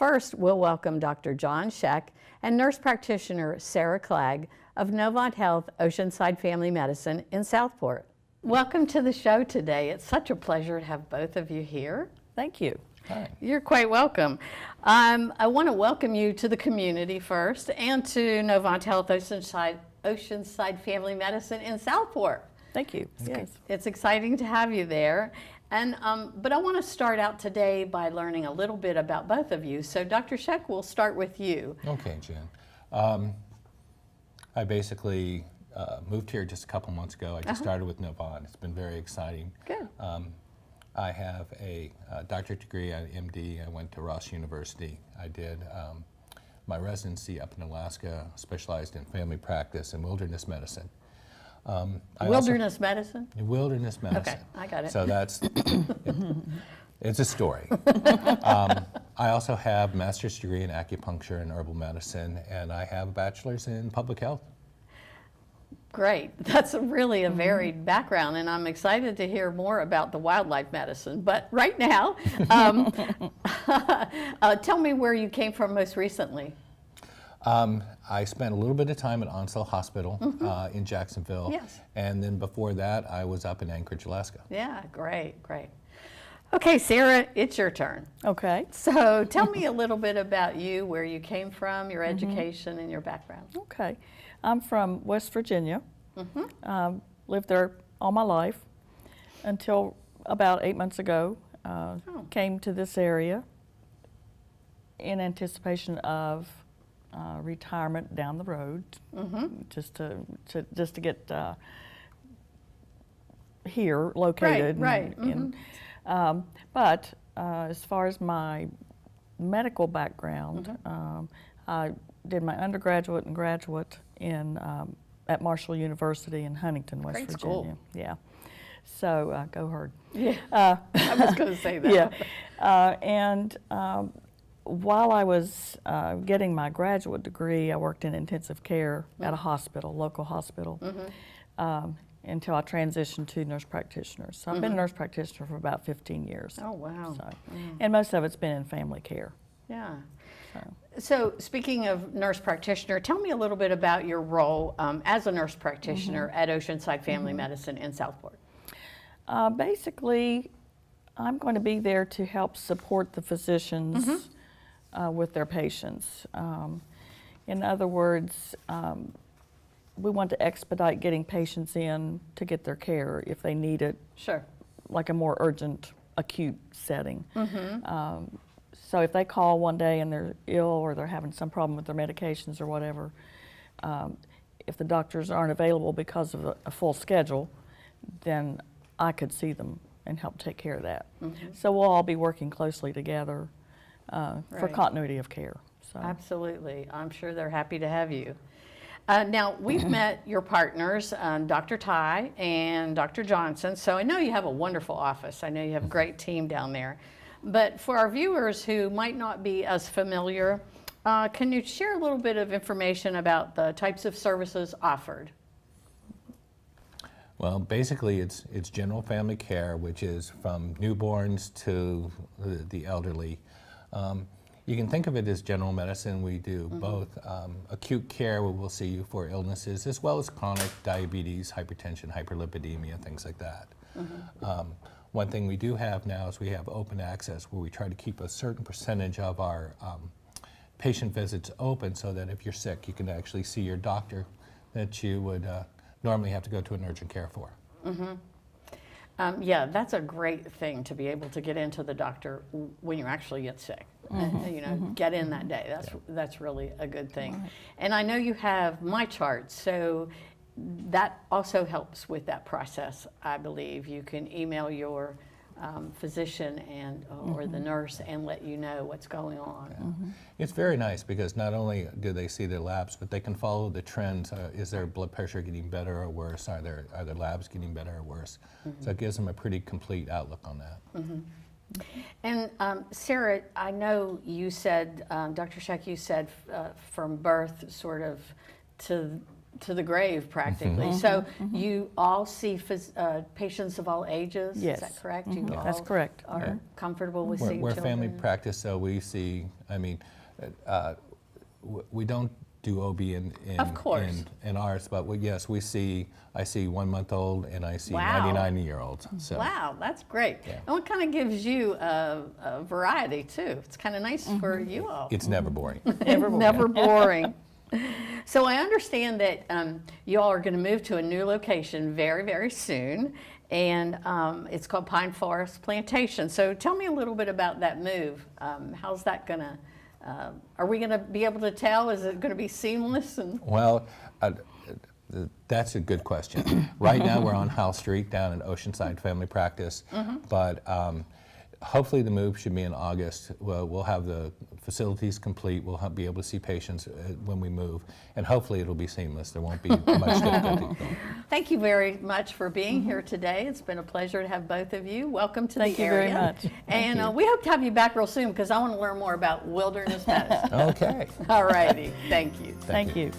First, we'll welcome Dr. John Scheck and nurse practitioner Sara Clagg of Novant Health Oceanside Family Medicine in Southport. Welcome to the show today. It's such a pleasure to have both of you here. Thank you. Hi. You're quite welcome. I want to welcome you to the community first and to Novant Health Oceanside Family Medicine in Southport. Thank you. Yes. It's exciting to have you there. And, but I want to start out today by learning a little bit about both of you. So Dr. Scheck, we'll start with you. Okay, Jen. I basically moved here just a couple months ago. I just started with Novant. It's been very exciting. Good. I have a doctorate degree at MD. I went to Ross University. I did my residency up in Alaska, specialized in family practice and wilderness medicine. Wilderness medicine? Wilderness medicine. Okay, I got it. So that's, it's a story. I also have a master's degree in acupuncture and herbal medicine, and I have a bachelor's in public health. Great. That's really a varied background, and I'm excited to hear more about the wildlife medicine. But right now, tell me where you came from most recently. I spent a little bit of time at Onslow Hospital in Jacksonville. Yes. And then before that, I was up in Anchorage, Alaska. Yeah, great, great. Okay, Sara, it's your turn. Okay. So tell me a little bit about you, where you came from, your education, and your background. Okay. I'm from West Virginia. Lived there all my life until about 8 months ago. Came to this area in anticipation of retirement down the road, just to get here located. Right. But as far as my medical background, I did my undergraduate and graduate in at Marshall University in Huntington, West Great Virginia. school. Yeah. So go Herd. Yeah. I was going to say that. Yeah. And while I was getting my graduate degree, I worked in intensive care at a hospital, local hospital, until I transitioned to nurse practitioner. So I've been a nurse practitioner for about 15 years. Oh, wow. So, and most of it's been in family care. Yeah. So speaking of nurse practitioner, tell me a little bit about your role as a nurse practitioner at Oceanside Family Medicine in Southport. Basically, I'm going to be there to help support the physicians with their patients. In other words, we want to expedite getting patients in to get their care if they need it. Sure. Like a more urgent, acute setting. So if they call one day and they're ill or they're having some problem with their medications or whatever, if the doctors aren't available because of a full schedule, then I could see them and help take care of that. So we'll all be working closely together for continuity of care. So. Absolutely. I'm sure they're happy to have you. Now, we've met your partners, Dr. Ty and Dr. Johnson, so I know you have a wonderful office. I know you have a great team down there. But for our viewers who might not be as familiar, can you share a little bit of information about the types of services offered? Well, basically, it's general family care, which is from newborns to the elderly. You can think of it as general medicine. We do both acute care, where we'll see you for illnesses, as well as chronic diabetes, hypertension, hyperlipidemia, things like that. One thing we do have now is we have open access, where we try to keep a certain percentage of our patient visits open, so that if you're sick, you can actually see your doctor that you would normally have to go to an urgent care for. Yeah, that's a great thing, to be able to get into the doctor when you actually get sick. And, you know, get in that day. That's really a good thing. And I know you have My Chart, so that also helps with that process, I believe. You can email your physician and or the nurse and let you know what's going on. It's very nice, because not only do they see their labs, but they can follow the trends. Is their blood pressure getting better or worse? Are their labs getting better or worse? So it gives them a pretty complete outlook on that. And Sara, I know you said, Dr. Scheck, you said from birth sort of to to the grave practically. So you all see patients of all ages? Yes. Is that correct? You all That's correct. are comfortable with We're, seeing we're children? family practice, so we see, I mean, we don't do OB Of course. in ours, but yes, I see 1 month old and I see Wow. 99-year-olds. So. Wow, that's great. Yeah. And what kind of gives you a variety too? It's kind of nice for you all. It's never boring. Never boring. So I understand that you all are going to move to a new location very, very soon, and it's called Pine Forest Plantation. So tell me a little bit about that move. How's that going to, are we going to be able to tell? Is it going to be seamless? Well, that's a good question. Right now we're on House Street down in Oceanside Family Practice, but hopefully the move should be in August. We'll have the facilities complete. We'll be able to see patients when we move, and hopefully it'll be seamless. There won't be much difficulty. Thank you very much for being here today. It's been a pleasure to have both of you. Welcome to Thank the you area. very much. And we hope to have you back real soon because I want to learn more about wilderness medicine. Okay. All righty. Thank you. Thank you.